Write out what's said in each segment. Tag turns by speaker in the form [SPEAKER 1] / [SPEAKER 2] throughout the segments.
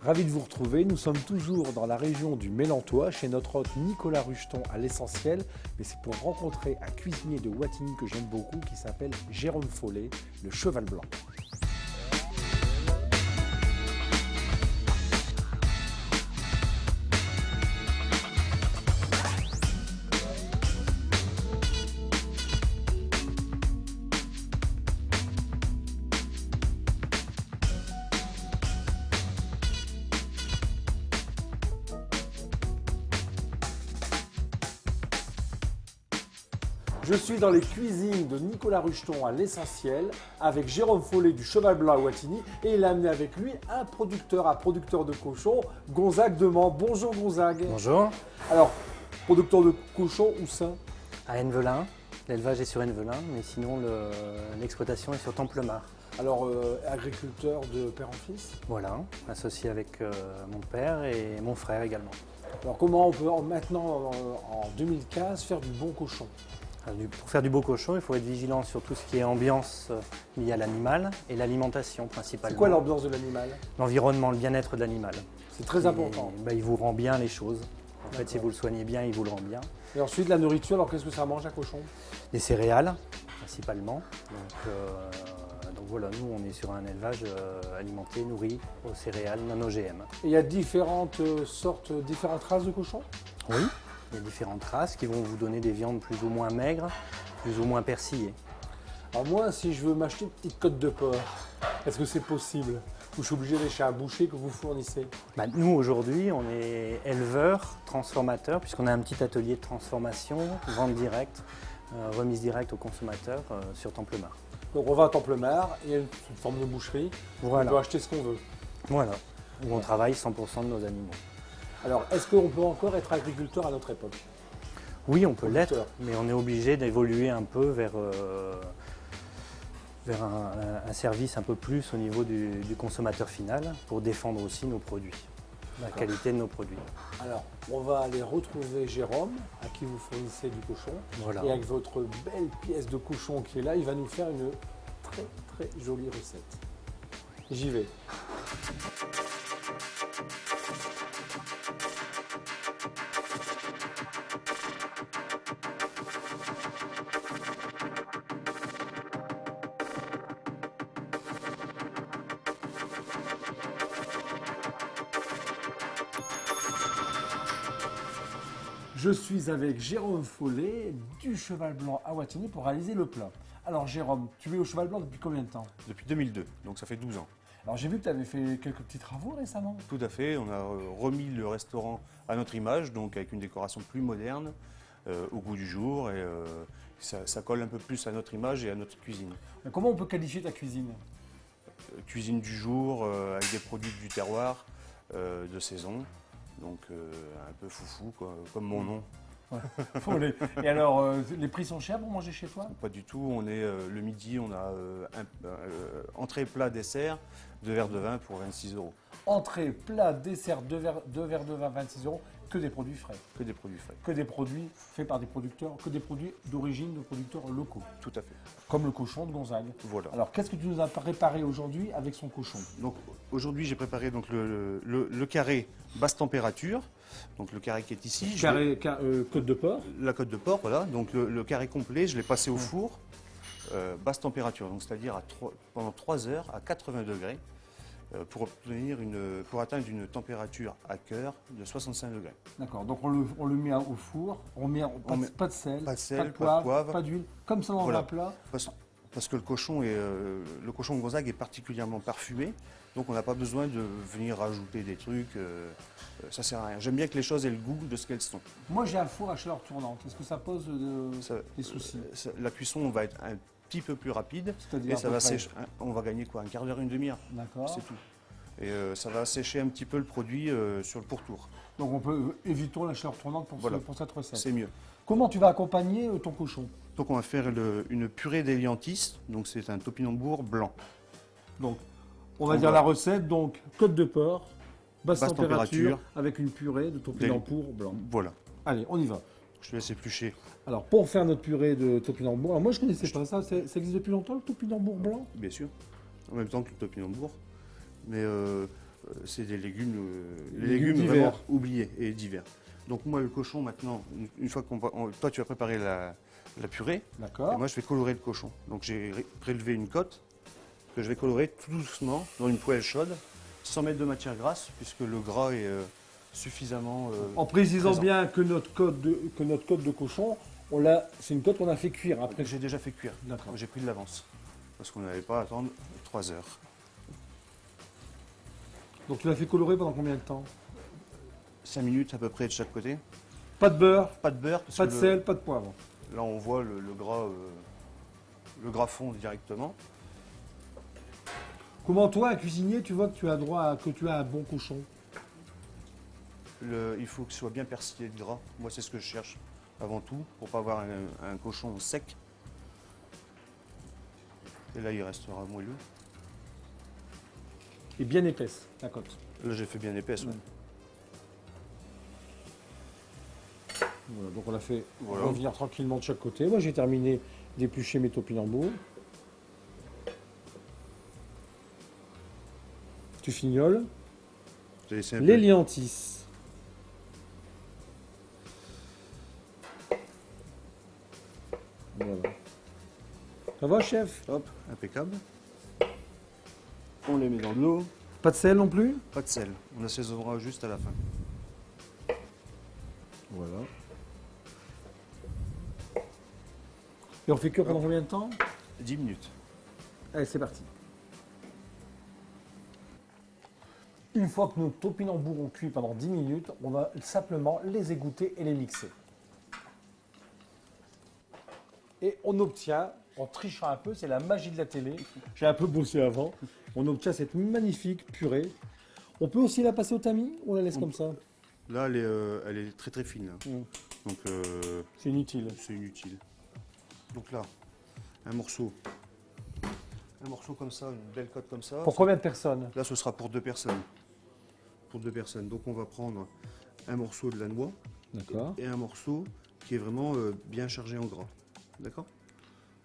[SPEAKER 1] Ravi de vous retrouver, nous sommes toujours dans la région du Mélantois, chez notre hôte Nicolas Rucheton à l'Essentiel, mais c'est pour rencontrer un cuisinier de Wattignies que j'aime beaucoup qui s'appelle Jérôme Follet, le cheval blanc. Je suis dans les cuisines de Nicolas Rucheton à l'Essentiel avec Jérôme Follet du Cheval Blanc à Wattignies et il a amené avec lui un producteur de cochons, Gonzague de Mans. Bonjour Gonzague.
[SPEAKER 2] Bonjour.
[SPEAKER 1] Alors, producteur de cochons, où ça?
[SPEAKER 2] À Envelin, l'élevage est sur Envelin, mais sinon l'exploitation est sur Templemar.
[SPEAKER 1] Alors, agriculteur de père en fils?
[SPEAKER 2] Voilà, associé avec mon père et mon frère également.
[SPEAKER 1] Alors, comment on peut maintenant, en 2015, faire du bon cochon?
[SPEAKER 2] Pour faire du beau cochon, il faut être vigilant sur tout ce qui est ambiance liée à l'animal et l'alimentation principalement.
[SPEAKER 1] C'est quoi l'ambiance de l'animal?
[SPEAKER 2] L'environnement, le bien-être de l'animal.
[SPEAKER 1] C'est très important.
[SPEAKER 2] Il vous rend bien les choses. En fait, si vous le soignez bien, il vous le rend bien.
[SPEAKER 1] Et ensuite, la nourriture, alors qu'est-ce que ça mange un cochon?
[SPEAKER 2] Des céréales, principalement. Donc voilà, nous, on est sur un élevage alimenté, nourri aux céréales non OGM.
[SPEAKER 1] Et il y a différentes sortes, différentes races de cochons?
[SPEAKER 2] Oui. Il y a différentes races qui vont vous donner des viandes plus ou moins maigres, plus ou moins persillées.
[SPEAKER 1] Alors moi, si je veux m'acheter une petite côte de porc, est-ce que c'est possible? Ou je suis obligé d'aller chez un boucher que vous fournissez?
[SPEAKER 2] Nous, aujourd'hui, on est éleveurs, transformateurs, puisqu'on a un petit atelier de transformation, vente directe, remise directe aux consommateurs sur Templemar.
[SPEAKER 1] Donc on va à Templemar, il y a une forme de boucherie,
[SPEAKER 2] Voilà.
[SPEAKER 1] on peut acheter ce qu'on veut.
[SPEAKER 2] Voilà, où on travaille 100% de nos animaux.
[SPEAKER 1] Alors, est-ce qu'on peut encore être agriculteur à notre époque?
[SPEAKER 2] Oui, on peut l'être, mais on est obligé d'évoluer un peu vers un service un peu plus au niveau du consommateur final pour défendre aussi nos produits, la qualité de nos produits.
[SPEAKER 1] Alors, on va aller retrouver Jérôme, à qui vous fournissez du cochon.
[SPEAKER 2] Voilà.
[SPEAKER 1] Et avec votre belle pièce de cochon qui est là, il va nous faire une très très jolie recette. J'y vais. Je suis avec Jérôme Follet du Cheval Blanc à Wattignies pour réaliser le plat. Alors Jérôme, tu es au Cheval Blanc depuis combien de temps?
[SPEAKER 3] Depuis 2002, donc ça fait 12 ans.
[SPEAKER 1] Alors j'ai vu que tu avais fait quelques petits travaux récemment.
[SPEAKER 3] Tout à fait, on a remis le restaurant à notre image, donc avec une décoration plus moderne, au goût du jour, et ça colle un peu plus à notre image et à notre cuisine.
[SPEAKER 1] Mais comment on peut qualifier ta cuisine?
[SPEAKER 3] Cuisine du jour, avec des produits du terroir, de saison, donc un peu foufou, quoi, comme mon nom.
[SPEAKER 1] Ouais. Follet. Et alors, les prix sont chers pour manger chez toi?
[SPEAKER 3] Pas du tout, on est le midi, on a entrée, plat, dessert, 2 verres de vin pour 26 €.
[SPEAKER 1] Entrée, plat, dessert, deux verres de vin, 26 €, que des produits frais.
[SPEAKER 3] Que des produits frais.
[SPEAKER 1] Que des produits faits par des producteurs, que des produits d'origine de producteurs locaux.
[SPEAKER 3] Tout à fait.
[SPEAKER 1] Comme le cochon de Gonzague.
[SPEAKER 3] Voilà.
[SPEAKER 1] Alors, qu'est-ce que tu nous as préparé aujourd'hui avec son cochon?
[SPEAKER 3] Donc aujourd'hui, j'ai préparé donc, le carré basse température. Donc le carré qui est ici.
[SPEAKER 1] Côte de porc.
[SPEAKER 3] La côte de porc, voilà. Donc le carré complet, je l'ai passé au four, basse température, donc c'est-à-dire pendant 3 heures à 80 degrés pour atteindre une température à cœur de 65 degrés.
[SPEAKER 1] D'accord, donc on le met au four, pas de sel,
[SPEAKER 3] pas de
[SPEAKER 1] poivre, pas d'huile, comme ça dans un plat.
[SPEAKER 3] Parce que le cochon de Gonzague est particulièrement parfumé, donc on n'a pas besoin de venir rajouter des trucs, ça sert à rien. J'aime bien que les choses aient le goût de ce qu'elles sont.
[SPEAKER 1] Moi j'ai un four à chaleur tournante, est-ce que ça pose des soucis?
[SPEAKER 3] La cuisson va être un petit peu plus rapide, et ça va sécher. On va gagner quoi, un quart d'heure, une demi-heure.
[SPEAKER 1] D'accord.
[SPEAKER 3] C'est tout. Et ça va sécher un petit peu le produit sur le pourtour.
[SPEAKER 1] Donc on peut éviter la chaleur tournante pour cette recette.
[SPEAKER 3] C'est mieux.
[SPEAKER 1] Comment tu vas accompagner ton cochon?
[SPEAKER 3] Donc on va faire une purée d'éliantis, donc c'est un topinambour blanc.
[SPEAKER 1] Donc on va dire la recette, donc côte de porc, basse température, avec une purée de topinambour blanc.
[SPEAKER 3] Voilà.
[SPEAKER 1] Allez, on y va.
[SPEAKER 3] Je te laisse éplucher.
[SPEAKER 1] Alors pour faire notre purée de topinambour, alors moi je connaissais pas ça, ça existe depuis longtemps le topinambour blanc?
[SPEAKER 3] Bien sûr, en même temps que le topinambour. Mais c'est des légumes,
[SPEAKER 1] Les
[SPEAKER 3] les légumes
[SPEAKER 1] légumes
[SPEAKER 3] vraiment
[SPEAKER 1] d'hiver.
[SPEAKER 3] oubliés et divers. Donc moi, le cochon, maintenant, une fois toi, tu as préparé la purée, et
[SPEAKER 1] D'accord.
[SPEAKER 3] moi, je vais colorer le cochon. Donc j'ai prélevé une côte que je vais colorer tout doucement dans une poêle chaude, sans mettre de matière grasse, puisque le gras est suffisamment
[SPEAKER 1] En précisant
[SPEAKER 3] présent.
[SPEAKER 1] bien que notre côte de cochon, c'est une côte qu'on a fait cuire après.
[SPEAKER 3] J'ai déjà fait cuire.
[SPEAKER 1] D'accord.
[SPEAKER 3] J'ai pris de l'avance, parce qu'on n'avait pas à attendre 3 heures.
[SPEAKER 1] Donc tu l'as fait colorer pendant combien de temps?
[SPEAKER 3] 5 minutes à peu près de chaque côté.
[SPEAKER 1] Pas de beurre,
[SPEAKER 3] Pas de beurre, parce
[SPEAKER 1] pas de
[SPEAKER 3] que
[SPEAKER 1] sel, pas de poivre.
[SPEAKER 3] là on voit le gras fond directement.
[SPEAKER 1] Comment toi, un cuisinier, tu vois que tu as que tu as un bon cochon?
[SPEAKER 3] Il faut que ce soit bien persillé de gras. Moi, c'est ce que je cherche avant tout, pour pas avoir un cochon sec. Et là, il restera moelleux.
[SPEAKER 1] Et bien épaisse, la côte.
[SPEAKER 3] Là, j'ai fait bien épaisse. Ouais.
[SPEAKER 1] Voilà, donc on l'a fait
[SPEAKER 3] Voilà.
[SPEAKER 1] revenir tranquillement de chaque côté. Moi j'ai terminé d'éplucher mes topinambours. Tu fignoles.
[SPEAKER 3] J'ai laissé un
[SPEAKER 1] Les
[SPEAKER 3] peu.
[SPEAKER 1] liantis. Voilà. Ça va chef?
[SPEAKER 3] Hop, impeccable. On les met dans de l'eau.
[SPEAKER 1] Pas de sel non plus?
[SPEAKER 3] Pas de sel. On assaisonnera juste à la fin.
[SPEAKER 1] Voilà. Et on fait cuire pendant combien de temps?
[SPEAKER 3] 10 minutes.
[SPEAKER 1] Allez, c'est parti. Une fois que nos topinambours ont cuit pendant 10 minutes, on va simplement les égoutter et les mixer. Et on obtient, en trichant un peu, c'est la magie de la télé, j'ai un peu bossé avant, on obtient cette magnifique purée. On peut aussi la passer au tamis ou on la laisse comme ça?
[SPEAKER 3] Là, elle est très très fine. Là. Donc,
[SPEAKER 1] C'est inutile.
[SPEAKER 3] c'est inutile. Donc là, un morceau comme ça, une belle côte comme ça.
[SPEAKER 1] Pour combien de personnes?
[SPEAKER 3] Là, ce sera pour 2 personnes. Pour 2 personnes. Donc, on va prendre un morceau de la noix
[SPEAKER 1] D'accord.
[SPEAKER 3] et un morceau qui est vraiment bien chargé en gras. D'accord?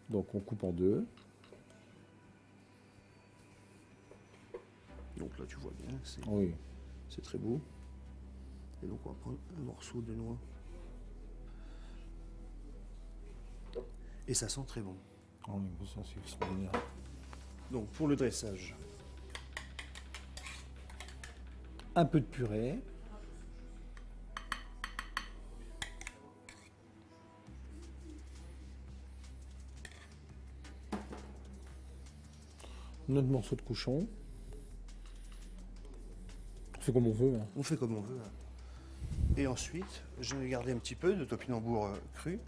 [SPEAKER 1] Donc on coupe en deux.
[SPEAKER 3] Donc là, tu vois bien,
[SPEAKER 1] Oui.
[SPEAKER 3] c'est très beau. Et donc, on va prendre un morceau de noix. Et ça sent très bon.
[SPEAKER 1] Ah oui, ça c'est extraordinaire.
[SPEAKER 3] Donc, pour le dressage,
[SPEAKER 1] Un peu de purée. Notre morceau de cochon. On fait comme on veut. Hein.
[SPEAKER 3] on fait comme on veut. Hein. Et ensuite, je vais garder un petit peu de topinambour cru.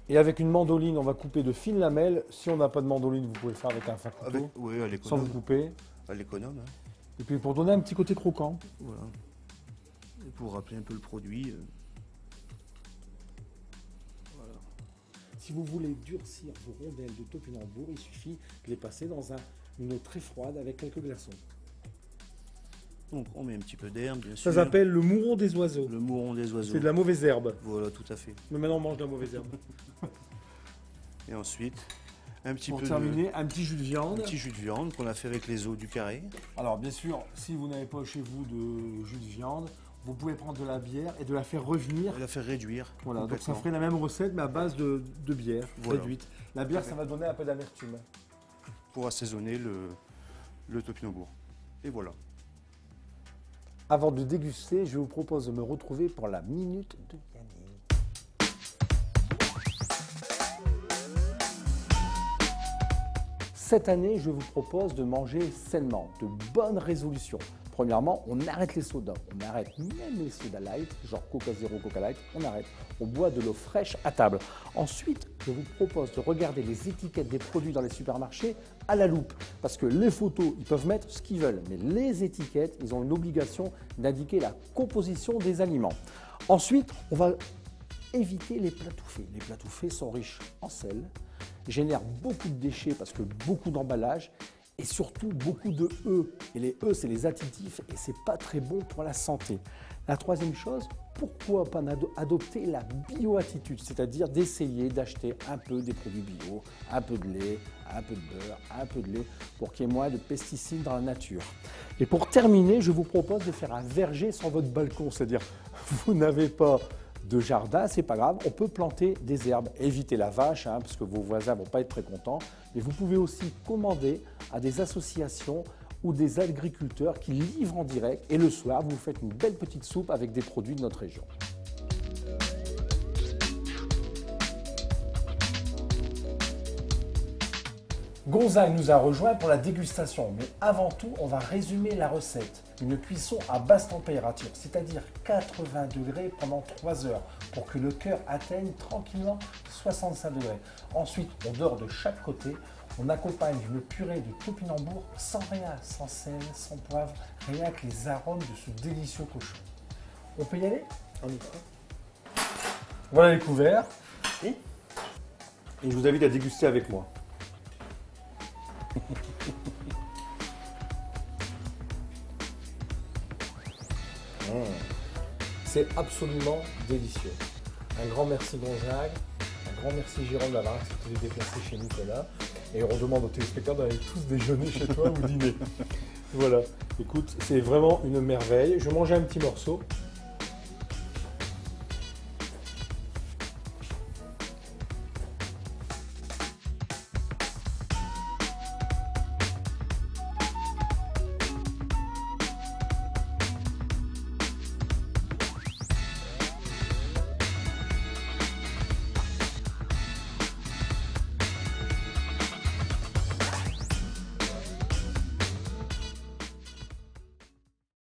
[SPEAKER 1] Et avec une mandoline, on va couper de fines lamelles. Si on n'a pas de mandoline, vous pouvez le faire avec un fin couteau,
[SPEAKER 3] Oui, à
[SPEAKER 1] sans vous
[SPEAKER 3] l'économe.
[SPEAKER 1] couper.
[SPEAKER 3] À l'économe. Hein.
[SPEAKER 1] Et puis pour donner un petit côté croquant.
[SPEAKER 3] Voilà. Et pour rappeler un peu le produit.
[SPEAKER 1] Si vous voulez durcir vos rondelles de topinambour, il suffit de les passer dans une eau très froide avec quelques glaçons.
[SPEAKER 3] Donc, on met un petit peu d'herbe, bien sûr.
[SPEAKER 1] Ça s'appelle le mouron des oiseaux.
[SPEAKER 3] Le mouron des oiseaux.
[SPEAKER 1] C'est de la mauvaise herbe.
[SPEAKER 3] Voilà, tout à fait.
[SPEAKER 1] Mais maintenant on mange de la mauvaise herbe.
[SPEAKER 3] Et ensuite, un petit
[SPEAKER 1] Pour
[SPEAKER 3] peu
[SPEAKER 1] terminer, un petit jus de
[SPEAKER 3] un
[SPEAKER 1] viande.
[SPEAKER 3] petit jus de viande qu'on a fait avec les os du carré.
[SPEAKER 1] Alors bien sûr, si vous n'avez pas chez vous de jus de viande, vous pouvez prendre de la bière et de la faire revenir.
[SPEAKER 3] Et la faire réduire.
[SPEAKER 1] Voilà, donc ça
[SPEAKER 3] complètement.
[SPEAKER 1] ferait la même recette mais à base de bière
[SPEAKER 3] Voilà.
[SPEAKER 1] réduite. La bière, ça va donner un peu d'amertume.
[SPEAKER 3] Pour assaisonner le topinambour. Et voilà.
[SPEAKER 1] Avant de déguster, je vous propose de me retrouver pour la minute de Yannick. Cette année, je vous propose de manger sainement, de bonnes résolutions. Premièrement, on arrête les sodas, on arrête même les sodas light, genre Coca Zero, Coca Light, on arrête. On boit de l'eau fraîche à table. Ensuite, je vous propose de regarder les étiquettes des produits dans les supermarchés à la loupe. Parce que les photos, ils peuvent mettre ce qu'ils veulent, mais les étiquettes, ils ont une obligation d'indiquer la composition des aliments. Ensuite, on va éviter les plats tout faits. Les plats tout faits sont riches en sel, génèrent beaucoup de déchets parce que beaucoup d'emballage et surtout beaucoup de E. Et les E, c'est les additifs et c'est pas très bon pour la santé. La troisième chose, pourquoi pas adopter la bio-attitude, c'est-à-dire d'essayer d'acheter un peu des produits bio, un peu de lait, un peu de beurre, un peu de lait, pour qu'il y ait moins de pesticides dans la nature. Et pour terminer, je vous propose de faire un verger sur votre balcon, c'est-à-dire vous n'avez pas de jardin, c'est pas grave, on peut planter des herbes. Évitez la vache, parce que vos voisins vont pas être très contents. Mais vous pouvez aussi commander à des associations ou des agriculteurs qui livrent en direct. Et le soir, vous faites une belle petite soupe avec des produits de notre région. Gonzague nous a rejoint pour la dégustation, mais avant tout, on va résumer la recette. Une cuisson à basse température, c'est-à-dire 80 degrés pendant 3 heures, pour que le cœur atteigne tranquillement 65 degrés. Ensuite, on dort de chaque côté. On accompagne d'une purée de topinambour sans rien, sans sel, sans poivre, rien que les arômes de ce délicieux cochon. On peut y aller? On y va. Voilà les couverts. Et je vous invite à déguster avec moi. C'est absolument délicieux. Un grand merci Gonzague, un grand merci Jérôme d'avoir accepté de déplacer chez Nicolas. Et on demande aux téléspectateurs d'aller tous déjeuner chez toi ou dîner. Voilà, écoute, c'est vraiment une merveille. Je vais manger un petit morceau.